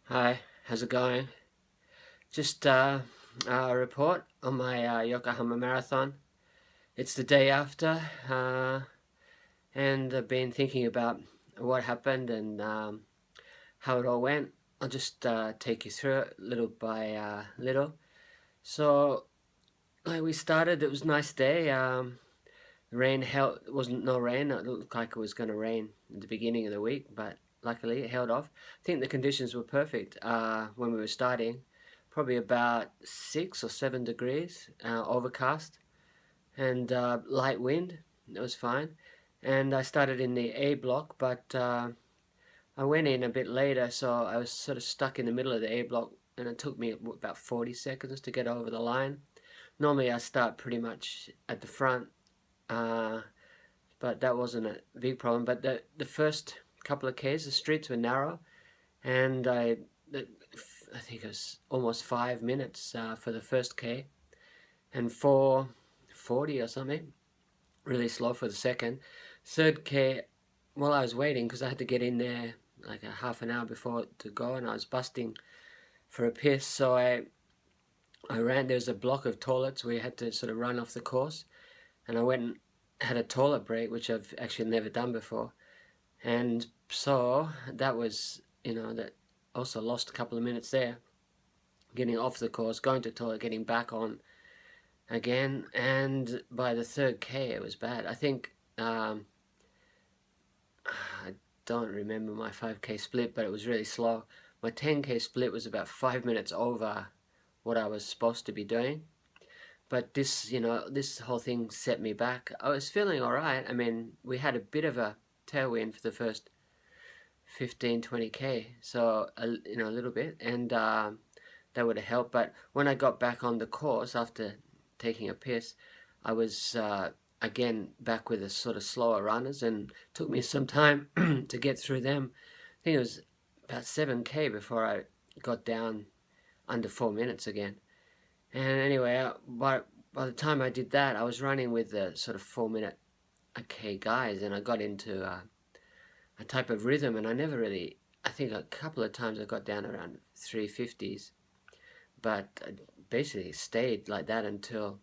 Hi, how's it going? Just a report on my Yokohama Marathon. It's the day after, and I've been thinking about what happened and how it all went. I'll just take you through it little by little. So, like we started, it was a nice day. Rain held, it wasn't no rain. It looked like it was going to rain at the beginning of the week, but luckily it held off. I think the conditions were perfect when we were starting. Probably about 6 or 7 degrees, overcast, and light wind. It was fine. And I started in the A block, but I went in a bit later, so I was sort of stuck in the middle of the A block, and it took me about 40 seconds to get over the line. Normally, I start pretty much at the front, uh, but that wasn't a big problem. But the first couple of Ks, the streets were narrow, and I think it was almost 5 minutes for the first K, and 4:40 or something, really slow for the second. Third K, while I was waiting, because I had to get in there like a half an hour before to go, and I was busting for a piss, so I ran. There was a block of toilets where you had to sort of run off the course, and I went and had a toilet break, which I've actually never done before. And so that was, that also lost a couple of minutes there, getting off the course, going to the toilet, getting back on again. And by the third K, it was bad. I think, I don't remember my 5K split, but it was really slow. My 10K split was about 5 minutes over what I was supposed to be doing. But this whole thing set me back. I was feeling all right. I mean, we had a bit of a tailwind for the first 15-20K, so a little bit, and that would have helped. But when I got back on the course after taking a piss, I was again back with the sort of slower runners, and it took me some time to get through them. I think it was about 7K before I got down under 4 minutes again. And anyway, by the time I did that, I was running with the sort of 4 minute a K guys, and I got into a type of rhythm, and I never really. I think a couple of times I got down around 350s, but I basically stayed like that until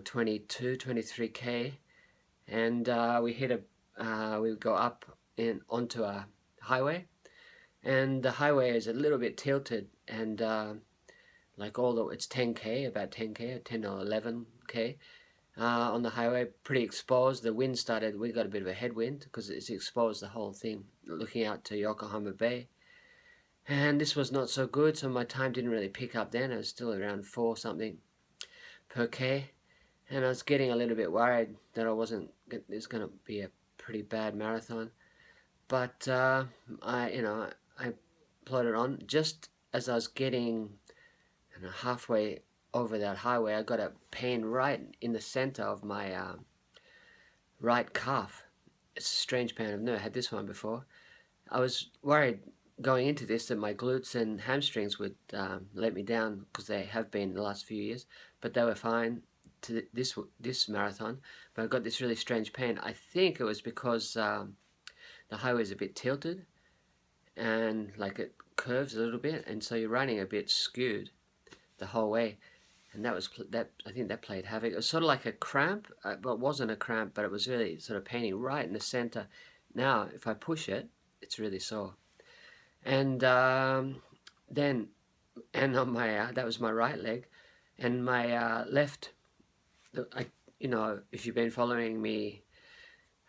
22, 23K, and we would go up in onto a highway, and the highway is a little bit tilted, and like although it's 10K, about 10K, 10 or 11K, on the highway, pretty exposed. The wind started, we got a bit of a headwind because it's exposed the whole thing, looking out to Yokohama Bay. And this was not so good, so my time didn't really pick up then. I was still around 4 something per K. And I was getting a little bit worried that it's going to be a pretty bad marathon. But I plodded on. Just as I was getting halfway over that highway, I got a pain right in the center of my right calf. It's a strange pain. I've never had this one before. I was worried going into this that my glutes and hamstrings would let me down, because they have been the last few years, but they were fine to this marathon. But I got this really strange pain. I think it was because the highway is a bit tilted, and like it curves a little bit, and so you're running a bit skewed the whole way. And that I think that played havoc. It was sort of like a cramp, but it wasn't a cramp, but it was really sort of paining right in the center. Now, if I push it, it's really sore. And then, and on my that was my right leg, and my left. If you've been following me,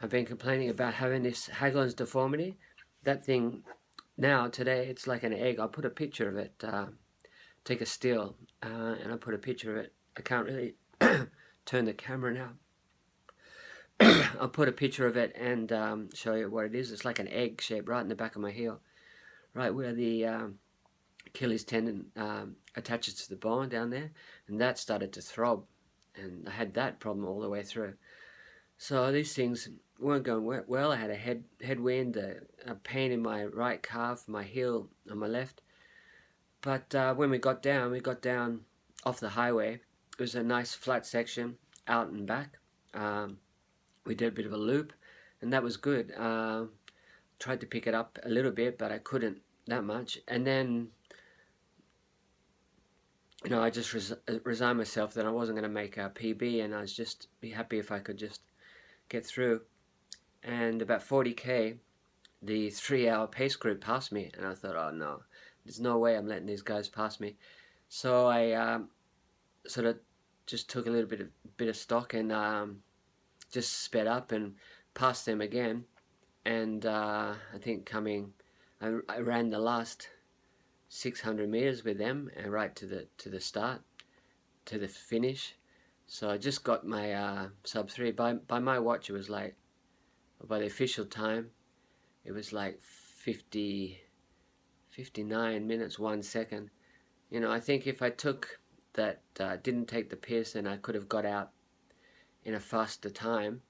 I've been complaining about having this Haglund's deformity. That thing now today, it's like an egg. I'll put a picture of it. Take a still, and I put a picture of it. I can't really turn the camera now. I'll put a picture of it and show you what it is. It's like an egg shape right in the back of my heel, right where the Achilles tendon attaches to the bone down there, and that started to throb, and I had that problem all the way through. So these things weren't going well. I had a headwind, a pain in my right calf, my heel on my left. But when we got down off the highway. It was a nice flat section, out and back. We did a bit of a loop, and that was good. Tried to pick it up a little bit, but I couldn't that much. And then, I just resigned myself that I wasn't going to make a PB, and I was just be happy if I could just get through. And about 40k, the 3 hour pace group passed me, and I thought, oh no, there's no way I'm letting these guys pass me. So I sort of just took a little bit of stock, and just sped up and passed them again. And I think I ran the last 600 meters with them, and right to the start, to the finish. So I just got my sub 3. By my watch, it was like, by the official time, it was like 59 minutes 1 second. I think if I took that, didn't take the piss, then I could have got out in a faster time.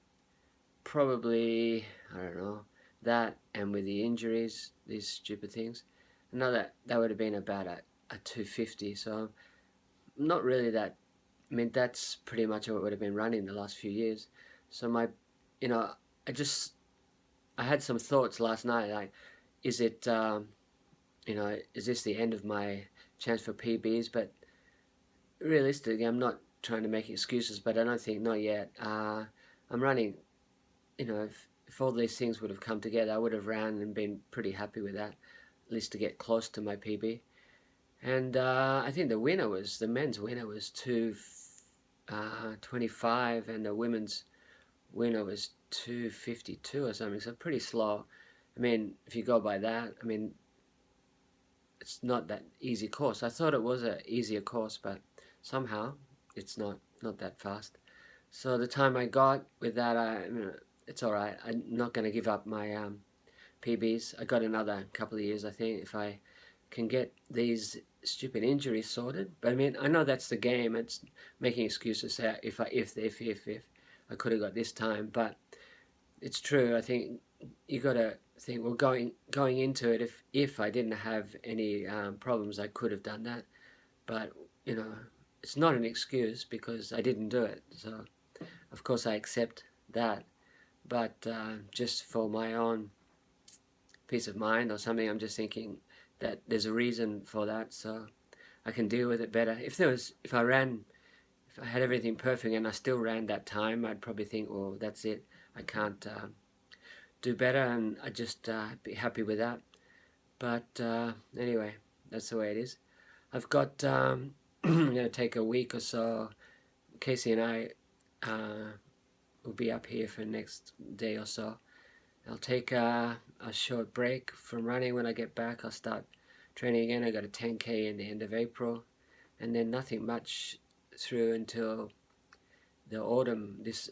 Probably, I don't know, that, and with the injuries, these stupid things, that would have been about a 250. So not really that. I mean, that's pretty much what would have been running the last few years. So I had some thoughts last night, like, is it, is this the end of my chance for PBs? But realistically, I'm not trying to make excuses, but I don't think, not yet. I'm running, if all these things would have come together, I would have ran and been pretty happy with that, at least to get close to my PB. And I think the men's winner was 2:25, and the women's winner was 2:52 or something, so pretty slow. I mean, if you go by that, I mean, it's not that easy course. I thought it was an easier course, but somehow it's not that fast. So the time I got with that, it's all right. I'm not going to give up my PBs. I got another couple of years, I think, if I can get these stupid injuries sorted. But I mean, I know that's the game. It's making excuses if I could have got this time, but it's true. I think you got to think, well, going into it, if I didn't have any problems, I could have done that. But it's not an excuse because I didn't do it. So of course I accept that. But just for my own peace of mind or something, I'm just thinking that there's a reason for that, so I can deal with it better. If I had everything perfect and I still ran that time, I'd probably think, well, that's it. I can't do better, and I'd just be happy with that. But anyway, that's the way it is. I've got, I'm going to take a week or so. Casey and I will be up here for the next day or so. I'll take a short break from running. When I get back, I'll start training again. I got a 10k in the end of April, and then nothing much through until the autumn this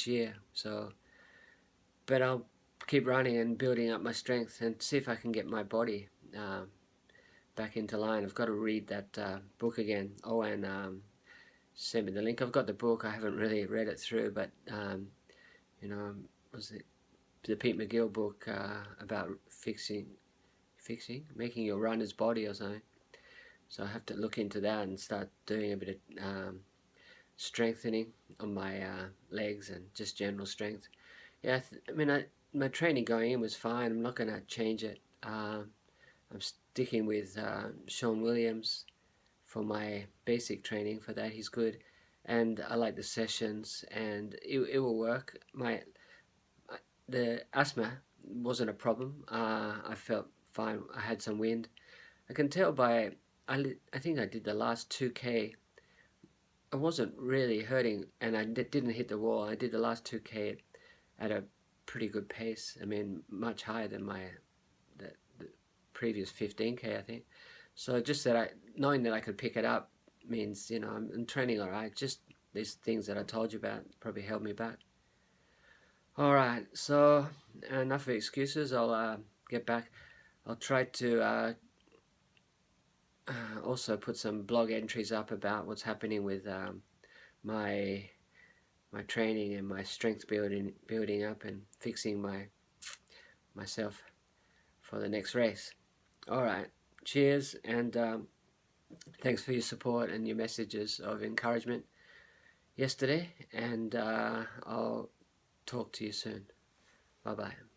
year. So, but I'll keep running and building up my strength and see if I can get my body back into line. I've got to read that book again. Oh, and send me the link. I've got the book. I haven't really read it through, but was it the Pete McGill book about making your runner's body or something? So I have to look into that and start doing a bit of strengthening on my legs and just general strength. Yeah, my training going in was fine. I'm not going to change it. I'm sticking with Sean Williams for my basic training for that. He's good, and I like the sessions, and it will work. The asthma wasn't a problem. I felt fine. I had some wind. I can tell by, I think I did the last 2k. I wasn't really hurting, and I didn't hit the wall. I did the last 2k at a pretty good pace. I mean, much higher than the previous 15k, I think. So just that knowing that I could pick it up means, I'm training all right. Just these things that I told you about probably held me back. All right, so enough of excuses. I'll get back. I'll try to also put some blog entries up about what's happening with my training and my strength building up and fixing myself for the next race. All right, cheers, and thanks for your support and your messages of encouragement yesterday, and I'll talk to you soon. Bye-bye.